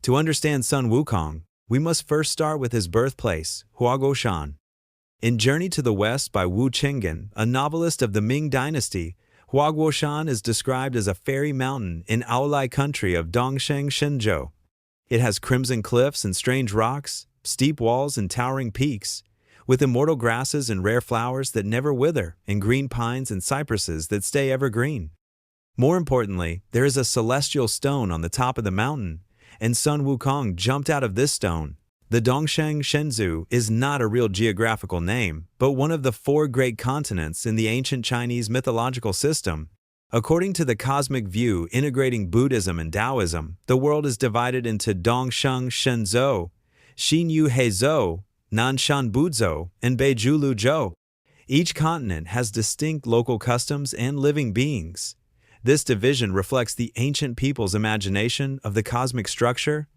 To understand Sun Wukong, we must first start with his birthplace, Huaguoshan. In Journey to the West by Wu Qinggan, a novelist of the Ming Dynasty, Huaguoshan is described as a fairy mountain in Aolai country of Dongsheng Shenzhou. It has crimson cliffs and strange rocks, steep walls and towering peaks, with immortal grasses and rare flowers that never wither, and green pines and cypresses that stay evergreen. More importantly, there is a celestial stone on the top of the mountain, and Sun Wukong jumped out of this stone. The Dongsheng Shenzhou is not a real geographical name, but one of the 4 great continents in the ancient Chinese mythological system. According to the cosmic view integrating Buddhism and Taoism, the world is divided into Dongsheng Shenzhou, Xinyu Heizhou, Nanshan Buzhou, and Beizhulu Zhou. Each continent has distinct local customs and living beings. This division reflects the ancient people's imagination of the cosmic structure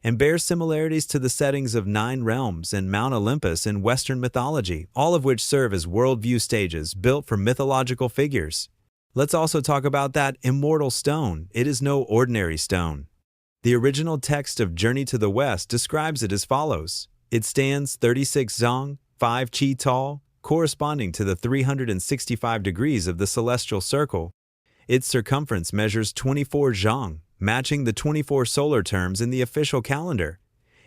and bears similarities to the settings of 9 realms and Mount Olympus in Western mythology, all of which serve as worldview stages built for mythological figures. Let's also talk about that immortal stone. It is no ordinary stone. The original text of Journey to the West describes it as follows. It stands 36 zong, 5 qi tall, corresponding to the 365 degrees of the celestial circle. Its circumference measures 24 zhang, matching the 24 solar terms in the official calendar.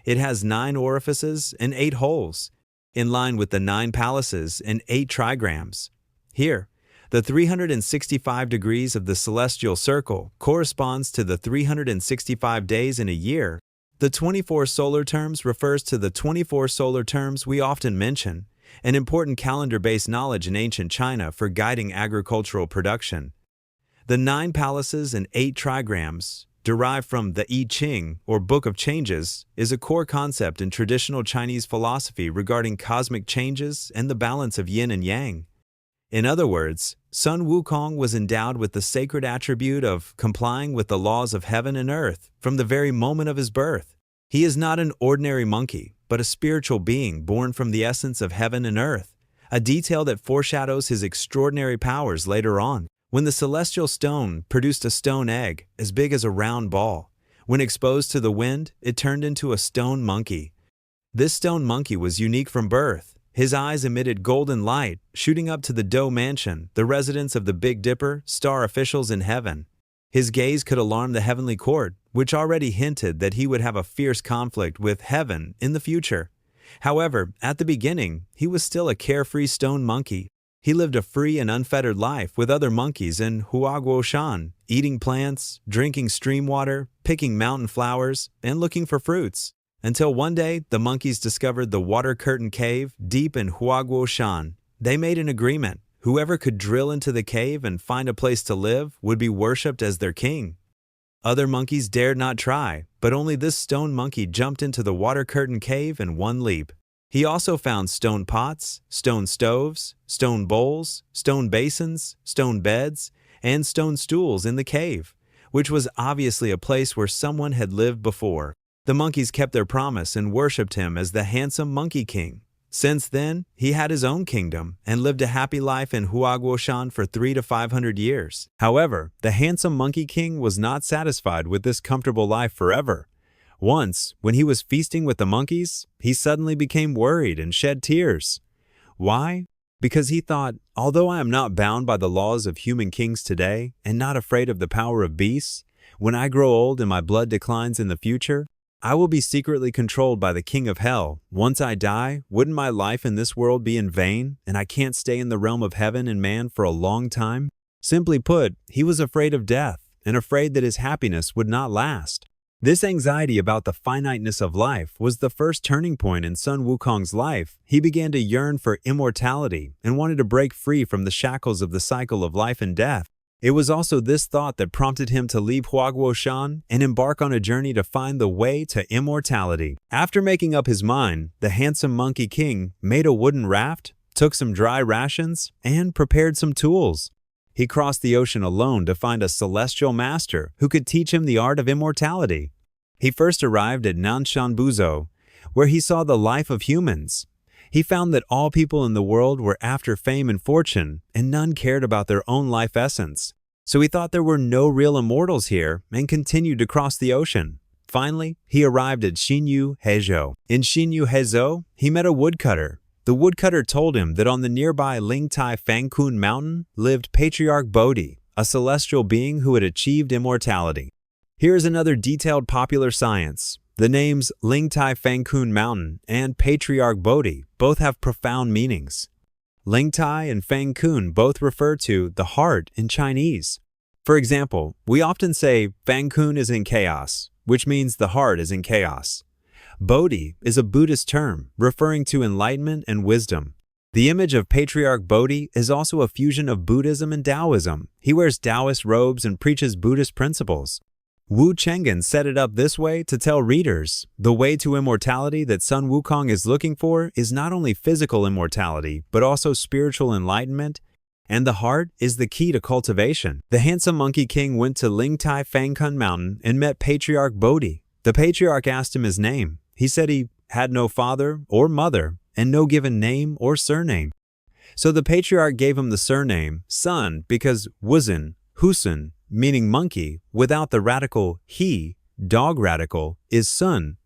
It has 9 orifices and 8 holes, in line with the 9 palaces and 8 trigrams. Here, the 365 degrees of the celestial circle corresponds to the 365 days in a year. The 24 solar terms refers to the 24 solar terms we often mention, an important calendar-based knowledge in ancient China for guiding agricultural production. The 9 palaces and 8 trigrams, derived from the I Ching, or Book of Changes, is a core concept in traditional Chinese philosophy regarding cosmic changes and the balance of yin and yang. In other words, Sun Wukong was endowed with the sacred attribute of complying with the laws of heaven and earth from the very moment of his birth. He is not an ordinary monkey, but a spiritual being born from the essence of heaven and earth, a detail that foreshadows his extraordinary powers later on. When the celestial stone produced a stone egg as big as a round ball, when exposed to the wind, it turned into a stone monkey. This stone monkey was unique from birth. His eyes emitted golden light, shooting up to the Do Mansion, the residence of the Big Dipper, star officials in heaven. His gaze could alarm the heavenly court, which already hinted that he would have a fierce conflict with heaven in the future. However, at the beginning, he was still a carefree stone monkey. He lived a free and unfettered life with other monkeys in Huaguoshan, eating plants, drinking stream water, picking mountain flowers, and looking for fruits. Until one day, the monkeys discovered the water curtain cave deep in Huaguoshan. They made an agreement. Whoever could drill into the cave and find a place to live would be worshipped as their king. Other monkeys dared not try, but only this stone monkey jumped into the water curtain cave in one leap. He also found stone pots, stone stoves, stone bowls, stone basins, stone beds, and stone stools in the cave, which was obviously a place where someone had lived before. The monkeys kept their promise and worshipped him as the handsome Monkey King. Since then, he had his own kingdom and lived a happy life in Huaguoshan for 300 to 500 years. However, the handsome Monkey King was not satisfied with this comfortable life forever. Once, when he was feasting with the monkeys, he suddenly became worried and shed tears. Why? Because he thought, although I am not bound by the laws of human kings today and not afraid of the power of beasts, when I grow old and my blood declines in the future, I will be secretly controlled by the king of hell. Once I die, wouldn't my life in this world be in vain, and I can't stay in the realm of heaven and man for a long time? Simply put, he was afraid of death and afraid that his happiness would not last. This anxiety about the finiteness of life was the first turning point in Sun Wukong's life. He began to yearn for immortality and wanted to break free from the shackles of the cycle of life and death. It was also this thought that prompted him to leave Huaguoshan and embark on a journey to find the way to immortality. After making up his mind, the handsome Monkey King made a wooden raft, took some dry rations, and prepared some tools. He crossed the ocean alone to find a celestial master who could teach him the art of immortality. He first arrived at Nanshan Buzhou, where he saw the life of humans. He found that all people in the world were after fame and fortune, and none cared about their own life essence. So he thought there were no real immortals here and continued to cross the ocean. Finally, he arrived at Xinyu Hezhou. In Xinyu Hezhou, he met a woodcutter. The woodcutter told him that on the nearby Lingtai Fangkun Mountain lived Patriarch Bodhi, a celestial being who had achieved immortality. Here is another detailed popular science. The names Lingtai Fangkun Mountain and Patriarch Bodhi both have profound meanings. Lingtai and Fangkun both refer to the heart in Chinese. For example, we often say Fangkun is in chaos, which means the heart is in chaos. Bodhi is a Buddhist term referring to enlightenment and wisdom. The image of Patriarch Bodhi is also a fusion of Buddhism and Taoism. He wears Taoist robes and preaches Buddhist principles. Wu Chengen set it up this way to tell readers, the way to immortality that Sun Wukong is looking for is not only physical immortality, but also spiritual enlightenment, and the heart is the key to cultivation. The handsome Monkey King went to Lingtai Fangkun Mountain and met Patriarch Bodhi. The Patriarch asked him his name. He said he had no father or mother and no given name or surname. So the Patriarch gave him the surname Sun because Wuzhen, Husun, meaning monkey, without the radical he, dog radical, is Sun.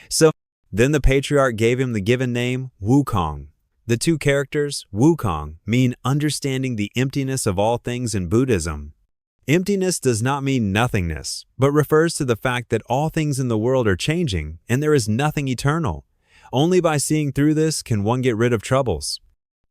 So then the Patriarch gave him the given name Wukong. The two characters, Wukong, mean understanding the emptiness of all things in Buddhism. Emptiness does not mean nothingness, but refers to the fact that all things in the world are changing and there is nothing eternal. Only by seeing through this can one get rid of troubles.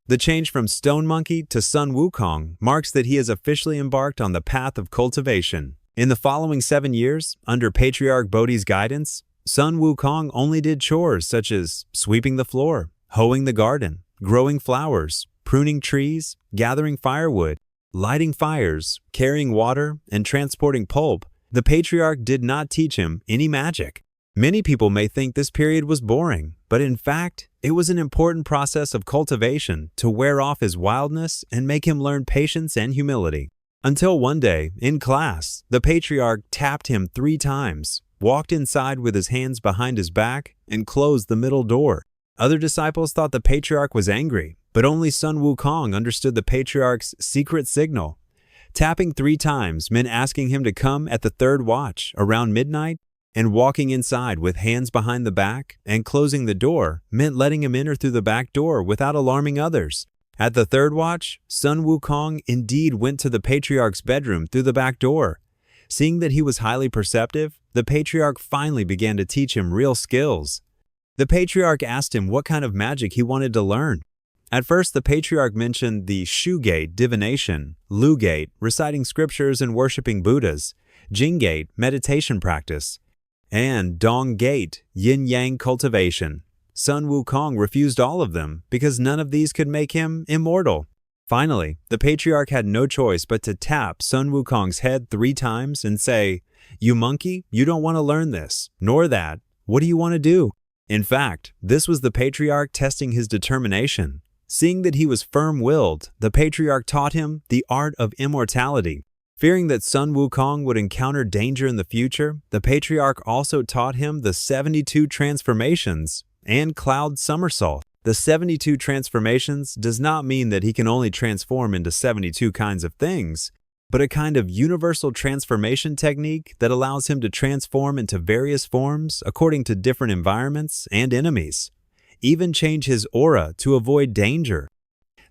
The change from Stone Monkey to Sun Wukong marks that he has officially embarked on the path of cultivation. In the following 7 years, under Patriarch Bodhi's guidance, Sun Wukong only did chores such as sweeping the floor, hoeing the garden, growing flowers, pruning trees, gathering firewood, lighting fires, carrying water, and transporting pulp. The Patriarch did not teach him any magic. Many people may think this period was boring, but in fact, it was an important process of cultivation to wear off his wildness and make him learn patience and humility. Until one day, in class, the Patriarch tapped him 3 times, walked inside with his hands behind his back, and closed the middle door. Other disciples thought the Patriarch was angry, but only Sun Wukong understood the Patriarch's secret signal. Tapping 3 times meant asking him to come at the 3rd watch, around midnight, and walking inside with hands behind the back and closing the door meant letting him enter through the back door without alarming others. At the 3rd watch, Sun Wukong indeed went to the Patriarch's bedroom through the back door. Seeing that he was highly perceptive, the Patriarch finally began to teach him real skills. The Patriarch asked him what kind of magic he wanted to learn. At first, the Patriarch mentioned the Shu Gate, divination, Lu Gate, reciting scriptures and worshipping Buddhas, Jing Gate, meditation practice, and Dong Gate, yin-yang cultivation. Sun Wukong refused all of them because none of these could make him immortal. Finally, the Patriarch had no choice but to tap Sun Wukong's head 3 times and say, "You monkey, you don't want to learn this, nor that. What do you want to do?" In fact, this was the Patriarch testing his determination. Seeing that he was firm-willed, the Patriarch taught him the art of immortality. Fearing that Sun Wukong would encounter danger in the future, the Patriarch also taught him the 72 transformations and Cloud-Somersault. The 72 transformations does not mean that he can only transform into 72 kinds of things, but a kind of universal transformation technique that allows him to transform into various forms according to different environments and enemies. Even change his aura to avoid danger.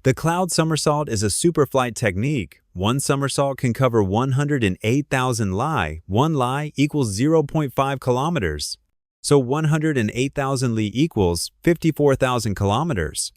The Cloud-Somersault is a superflight technique. One somersault can cover 108,000 li. 1 li equals 0.5 kilometers. So 108,000 li equals 54,000 kilometers.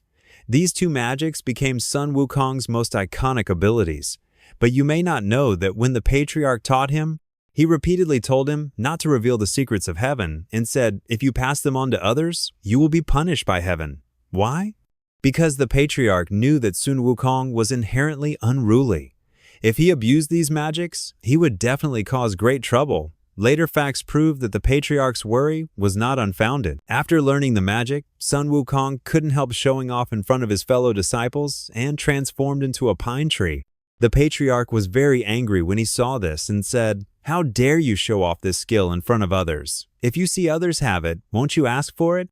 These 2 magics became Sun Wukong's most iconic abilities. But you may not know that when the Patriarch taught him, he repeatedly told him not to reveal the secrets of heaven and said, if you pass them on to others, you will be punished by heaven. Why? Because the Patriarch knew that Sun Wukong was inherently unruly. If he abused these magics, he would definitely cause great trouble. Later facts prove that the Patriarch's worry was not unfounded. After learning the magic, Sun Wukong couldn't help showing off in front of his fellow disciples and transformed into a pine tree. The Patriarch was very angry when he saw this and said, "How dare you show off this skill in front of others? If you see others have it, won't you ask for it?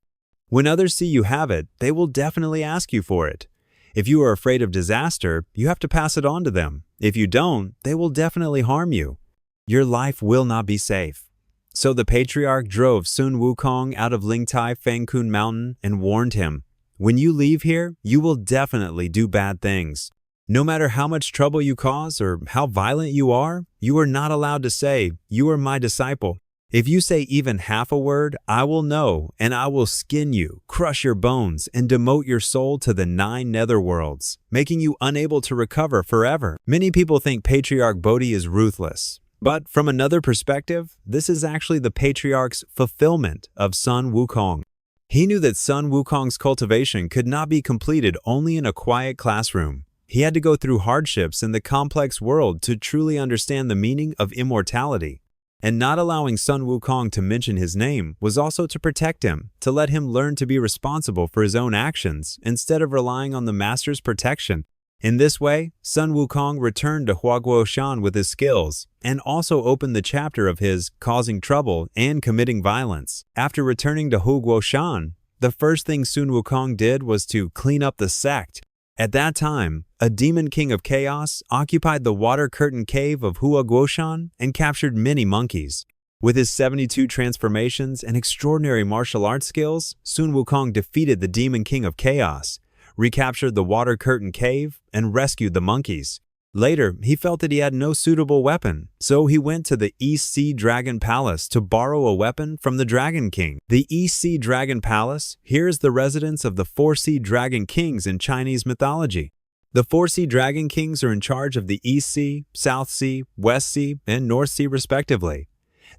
When others see you have it, they will definitely ask you for it. If you are afraid of disaster, you have to pass it on to them. If you don't, they will definitely harm you. Your life will not be safe." So the Patriarch drove Sun Wukong out of Lingtai Fangkun Mountain and warned him, "When you leave here, you will definitely do bad things. No matter how much trouble you cause or how violent you are not allowed to say, 'You are my disciple.' If you say even half a word, I will know, and I will skin you, crush your bones, and demote your soul to the 9 netherworlds, making you unable to recover forever." Many people think Patriarch Bodhi is ruthless. But from another perspective, this is actually the Patriarch's fulfillment of Sun Wukong. He knew that Sun Wukong's cultivation could not be completed only in a quiet classroom. He had to go through hardships in the complex world to truly understand the meaning of immortality. And not allowing Sun Wukong to mention his name was also to protect him, to let him learn to be responsible for his own actions instead of relying on the master's protection. In this way, Sun Wukong returned to Huaguoshan with his skills, and also opened the chapter of his causing trouble and committing violence. After returning to Huaguoshan, the first thing Sun Wukong did was to clean up the sect. At that time, a demon king of chaos occupied the water curtain cave of Huaguoshan and captured many monkeys. With his 72 transformations and extraordinary martial arts skills, Sun Wukong defeated the demon king of chaos, recaptured the water curtain cave, and rescued the monkeys. Later, he felt that he had no suitable weapon, so he went to the East Sea Dragon Palace to borrow a weapon from the Dragon King. The East Sea Dragon Palace here is the residence of the 4 Sea Dragon Kings in Chinese mythology. The 4 Sea Dragon Kings are in charge of the East Sea, South Sea, West Sea, and North Sea respectively.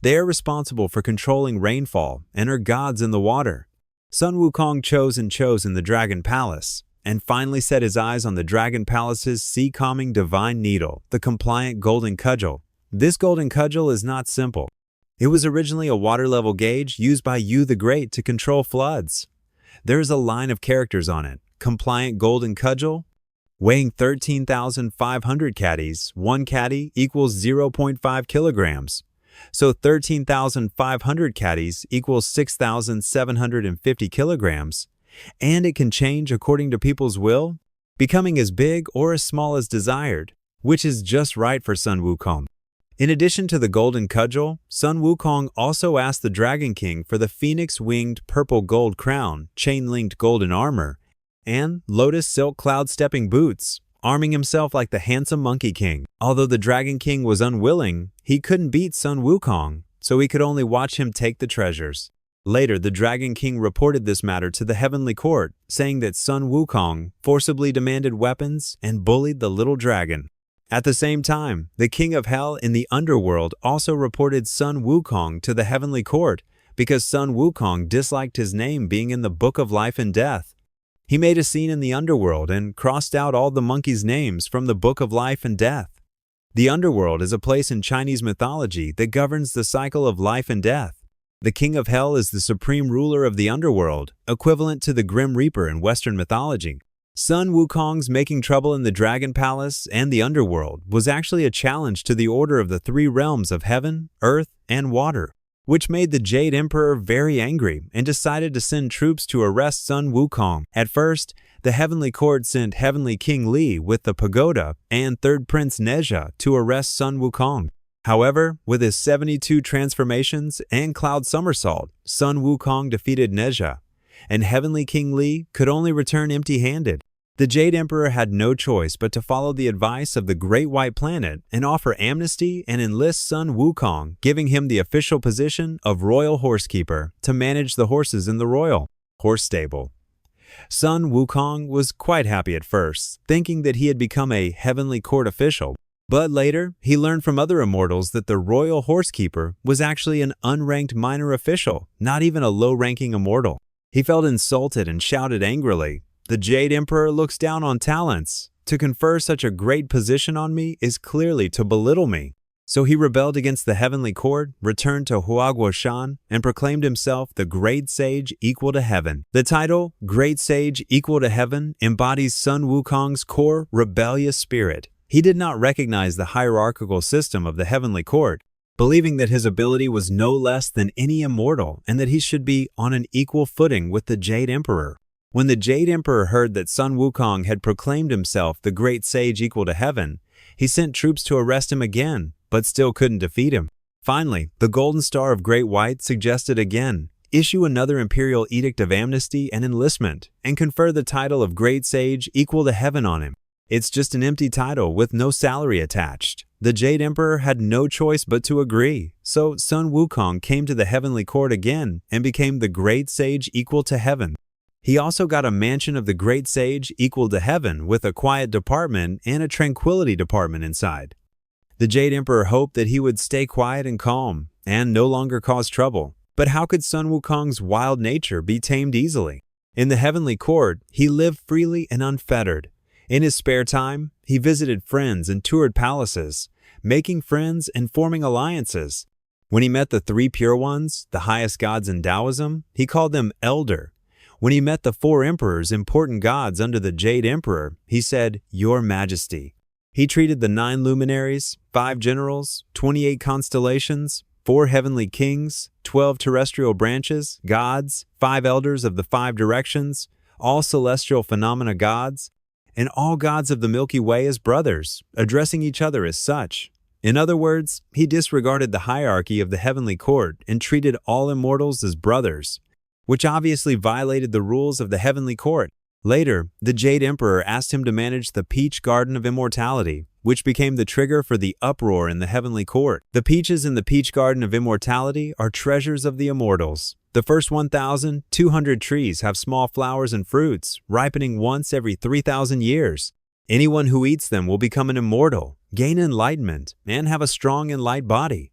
They are responsible for controlling rainfall and are gods in the water. Sun Wukong chose in the Dragon Palace, and finally set his eyes on the Dragon Palace's sea-calming divine needle, the compliant golden cudgel. This golden cudgel is not simple. It was originally a water-level gauge used by Yu the Great to control floods. There is a line of characters on it. Compliant golden cudgel, weighing 13,500 caddies. 1 caddy equals 0.5 kilograms. So 13,500 caddies equals 6,750 kilograms. And it can change according to people's will, becoming as big or as small as desired, which is just right for Sun Wukong. In addition to the golden cudgel, Sun Wukong also asked the Dragon King for the phoenix-winged purple gold crown, chain-linked golden armor, and lotus silk cloud-stepping boots, arming himself like the handsome Monkey King. Although the Dragon King was unwilling, he couldn't beat Sun Wukong, so he could only watch him take the treasures. Later, the Dragon King reported this matter to the Heavenly Court, saying that Sun Wukong forcibly demanded weapons and bullied the little dragon. At the same time, the King of Hell in the Underworld also reported Sun Wukong to the Heavenly Court because Sun Wukong disliked his name being in the Book of Life and Death. He made a scene in the Underworld and crossed out all the monkeys' names from the Book of Life and Death. The Underworld is a place in Chinese mythology that governs the cycle of life and death. The King of Hell is the supreme ruler of the Underworld, equivalent to the Grim Reaper in Western mythology. Sun Wukong's making trouble in the Dragon Palace and the Underworld was actually a challenge to the order of the 3 realms of heaven, earth, and water, which made the Jade Emperor very angry and decided to send troops to arrest Sun Wukong. At first, the Heavenly Court sent Heavenly King Li with the pagoda and Third Prince Nezha to arrest Sun Wukong. However, with his 72 transformations and Cloud-Somersault, Sun Wukong defeated Nezha, and Heavenly King Li could only return empty-handed. The Jade Emperor had no choice but to follow the advice of the Great White Planet and offer amnesty and enlist Sun Wukong, giving him the official position of Royal Horsekeeper to manage the horses in the Royal Horse Stable. Sun Wukong was quite happy at first, thinking that he had become a Heavenly Court official. But later, he learned from other immortals that the Royal Horsekeeper was actually an unranked minor official, not even a low-ranking immortal. He felt insulted and shouted angrily, "The Jade Emperor looks down on talents. To confer such a great position on me is clearly to belittle me." So he rebelled against the Heavenly Court, returned to Huaguoshan, and proclaimed himself the Great Sage Equal to Heaven. The title, Great Sage Equal to Heaven, embodies Sun Wukong's core rebellious spirit. He did not recognize the hierarchical system of the Heavenly Court, believing that his ability was no less than any immortal and that he should be on an equal footing with the Jade Emperor. When the Jade Emperor heard that Sun Wukong had proclaimed himself the Great Sage Equal to Heaven, he sent troops to arrest him again, but still couldn't defeat him. Finally, the Golden Star of Great White suggested again, issue another imperial edict of amnesty and enlistment, and confer the title of Great Sage equal to heaven on him. It's just an empty title with no salary attached. The Jade Emperor had no choice but to agree, so Sun Wukong came to the heavenly court again and became the Great Sage equal to heaven. He also got a mansion of the Great Sage equal to heaven with a quiet department and a tranquility department inside. The Jade Emperor hoped that he would stay quiet and calm and no longer cause trouble. But how could Sun Wukong's wild nature be tamed easily? In the heavenly court, he lived freely and unfettered. In his spare time, he visited friends and toured palaces, making friends and forming alliances. When he met the three pure ones, the highest gods in Taoism, he called them elder. When he met the four emperors, important gods under the Jade Emperor, he said, Your Majesty. He treated the 9 luminaries, 5 generals, 28 constellations, 4 heavenly kings, 12 terrestrial branches, gods, 5 elders of the 5 directions, all celestial phenomena gods, and all gods of the Milky Way as brothers, addressing each other as such. In other words, he disregarded the hierarchy of the heavenly court and treated all immortals as brothers, which obviously violated the rules of the heavenly court. Later, the Jade Emperor asked him to manage the Peach Garden of Immortality, which became the trigger for the Uproar in the heavenly court. The peaches in the Peach Garden of Immortality are treasures of the immortals. The first 1,200 trees have small flowers and fruits, ripening once every 3,000 years. Anyone who eats them will become an immortal, gain enlightenment, and have a strong and light body.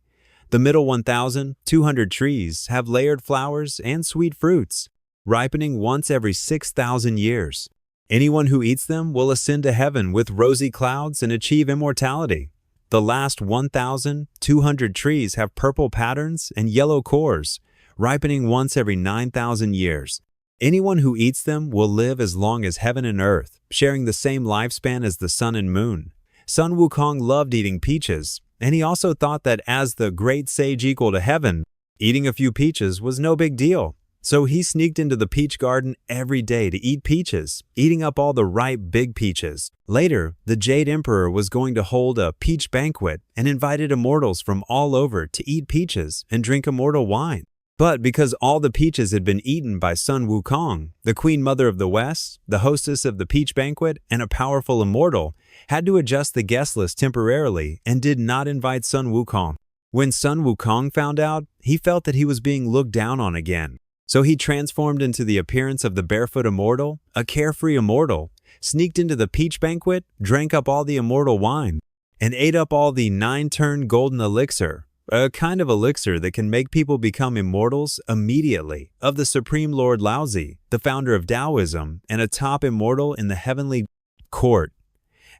The middle 1,200 trees have layered flowers and sweet fruits, ripening once every 6,000 years. Anyone who eats them will ascend to heaven with rosy clouds and achieve immortality. The last 1,200 trees have purple patterns and yellow cores, ripening once every 9,000 years. Anyone who eats them will live as long as heaven and earth, sharing the same lifespan as the sun and moon. Sun Wukong loved eating peaches, and he also thought that as the Great Sage equal to heaven, eating a few peaches was no big deal. So he sneaked into the peach garden every day to eat peaches, eating up all the ripe big peaches. Later, the Jade Emperor was going to hold a peach banquet and invited immortals from all over to eat peaches and drink immortal wine. But because all the peaches had been eaten by Sun Wukong, the Queen Mother of the West, the hostess of the peach banquet, and a powerful immortal, had to adjust the guest list temporarily and did not invite Sun Wukong. When Sun Wukong found out, he felt that he was being looked down on again. So he transformed into the appearance of the barefoot immortal, a carefree immortal, sneaked into the peach banquet, drank up all the immortal wine, and ate up all the 9-turn golden elixir, a kind of elixir that can make people become immortals immediately, of the Supreme Lord Laozi, the founder of Taoism, and a top immortal in the heavenly court.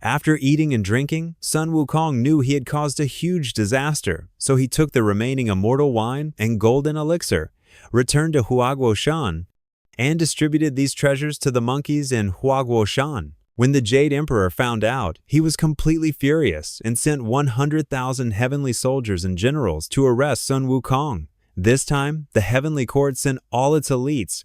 After eating and drinking, Sun Wukong knew he had caused a huge disaster, so he took the remaining immortal wine and golden elixir, returned to Huaguoshan, and distributed these treasures to the monkeys in Huaguoshan. When the Jade Emperor found out, he was completely furious and sent 100,000 heavenly soldiers and generals to arrest Sun Wukong. This time, the heavenly court sent all its elites,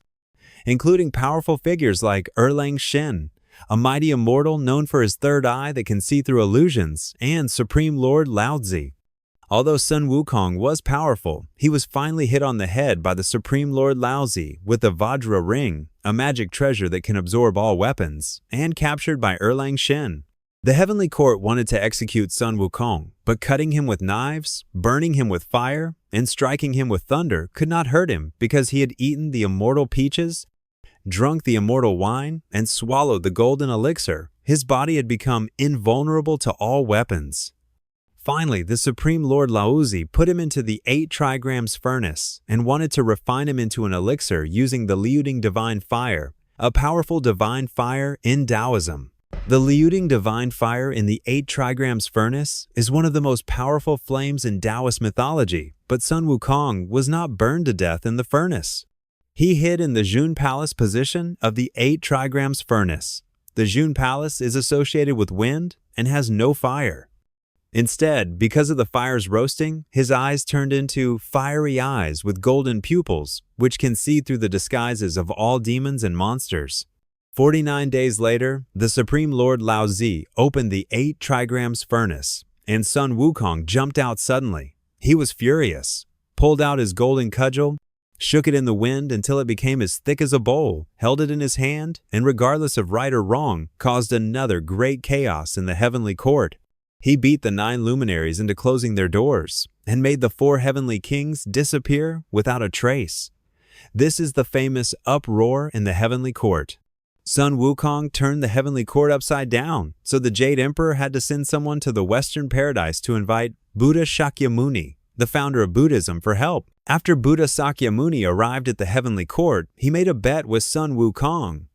including powerful figures like Erlang Shen, a mighty immortal known for his third eye that can see through illusions, and Supreme Lord Laozi. Although Sun Wukong was powerful, he was finally hit on the head by the Supreme Lord Laozi with a Vajra ring, a magic treasure that can absorb all weapons, and captured by Erlang Shen. The heavenly court wanted to execute Sun Wukong, but cutting him with knives, burning him with fire, and striking him with thunder could not hurt him because he had eaten the immortal peaches, drunk the immortal wine, and swallowed the golden elixir. His body had become invulnerable to all weapons. Finally, the Supreme Lord Laozi put him into the 8 trigrams furnace and wanted to refine him into an elixir using the Liuding Divine Fire, a powerful divine fire in Taoism. The Liuding Divine Fire in the 8 trigrams furnace is one of the most powerful flames in Taoist mythology, but Sun Wukong was not burned to death in the furnace. He hid in the Jun Palace position of the 8 trigrams furnace. The Jun Palace is associated with wind and has no fire. Instead, because of the fire's roasting, his eyes turned into fiery eyes with golden pupils, which can see through the disguises of all demons and monsters. 49 days later, the Supreme Lord Laozi opened the 8 trigrams furnace, and Sun Wukong jumped out suddenly. He was furious, pulled out his golden cudgel, shook it in the wind until it became as thick as a bowl, held it in his hand, and regardless of right or wrong, caused another great chaos in the heavenly court. He beat the 9 luminaries into closing their doors, and made the 4 heavenly kings disappear without a trace. This is the famous uproar in the heavenly court. Sun Wukong turned the heavenly court upside down, so the Jade Emperor had to send someone to the Western paradise to invite Buddha Shakyamuni, the founder of Buddhism, for help. After Buddha Shakyamuni arrived at the heavenly court, he made a bet with Sun Wukong.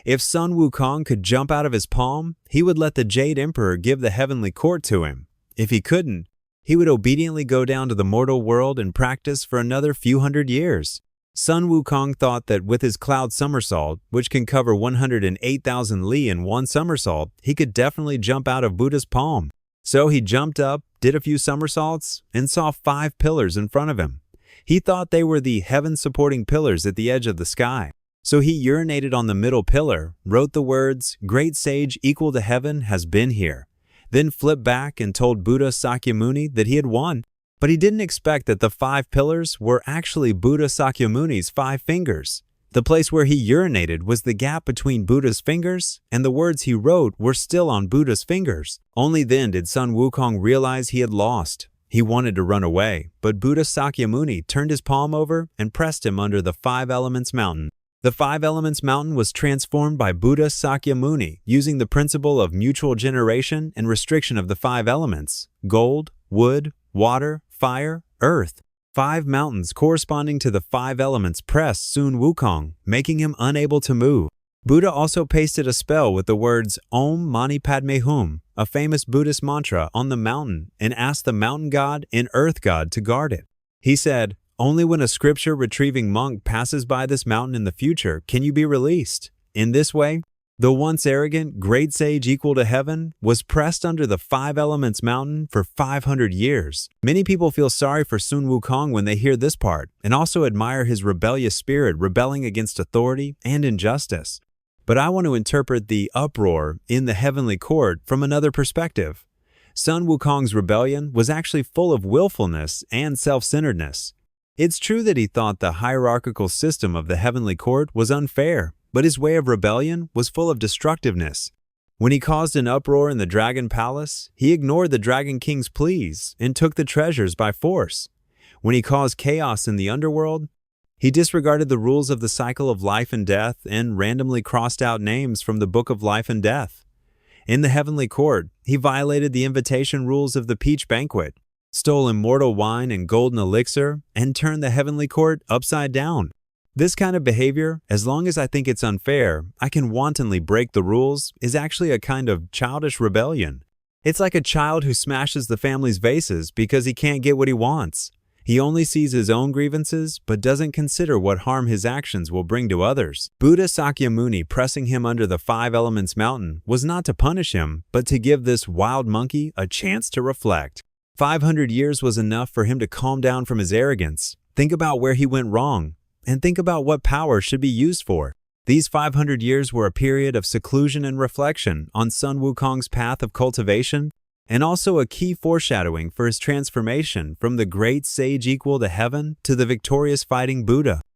If Sun Wukong could jump out of his palm, he would let the Jade Emperor give the heavenly court to him. If he couldn't, he would obediently go down to the mortal world and practice for another few hundred years. Sun Wukong thought that with his Cloud-Somersault, which can cover 108,000 li in one somersault, he could definitely jump out of Buddha's palm. So he jumped up, did a few somersaults, and saw 5 pillars in front of him. He thought they were the heaven-supporting pillars at the edge of the sky. So he urinated on the middle pillar, wrote the words, "Great sage equal to heaven has been here," then flipped back and told Buddha Shakyamuni that he had won. But he didn't expect that the 5 pillars were actually Buddha Sakyamuni's 5 fingers. The place where he urinated was the gap between Buddha's fingers, and the words he wrote were still on Buddha's fingers. Only then did Sun Wukong realize he had lost. He wanted to run away, but Buddha Shakyamuni turned his palm over and pressed him under the 5 Elements Mountain. The 5 Elements Mountain was transformed by Buddha Shakyamuni using the principle of mutual generation and restriction of the 5 elements: gold, wood, water, fire, earth. 5 mountains corresponding to the 5 elements pressed Sun Wukong, making him unable to move. Buddha also pasted a spell with the words Om Mani Padme Hum, a famous Buddhist mantra, on the mountain and asked the mountain god and earth god to guard it. He said, "Only when a scripture-retrieving monk passes by this mountain in the future can you be released." In this way, the once arrogant, great sage equal to heaven was pressed under the 5 Elements Mountain for 500 years. Many people feel sorry for Sun Wukong when they hear this part, and also admire his rebellious spirit rebelling against authority and injustice. But I want to interpret the uproar in the heavenly court from another perspective. Sun Wukong's rebellion was actually full of willfulness and self-centeredness. It's true that he thought the hierarchical system of the heavenly court was unfair, but his way of rebellion was full of destructiveness. When he caused an uproar in the Dragon Palace, he ignored the Dragon King's pleas and took the treasures by force. When he caused chaos in the Underworld, he disregarded the rules of the cycle of life and death and randomly crossed out names from the Book of Life and Death. In the heavenly court, he violated the invitation rules of the Peach Banquet, stole immortal wine and golden elixir, and turned the heavenly court upside down. This kind of behavior, as long as I think it's unfair, I can wantonly break the rules, is actually a kind of childish rebellion. It's like a child who smashes the family's vases because he can't get what he wants. He only sees his own grievances, but doesn't consider what harm his actions will bring to others. Buddha Shakyamuni pressing him under the 5 Elements Mountain was not to punish him, but to give this wild monkey a chance to reflect. 500 years was enough for him to calm down from his arrogance, think about where he went wrong, and think about what power should be used for. These 500 years were a period of seclusion and reflection on Sun Wukong's path of cultivation, and also a key foreshadowing for his transformation from the great sage equal to heaven to the victorious fighting Buddha.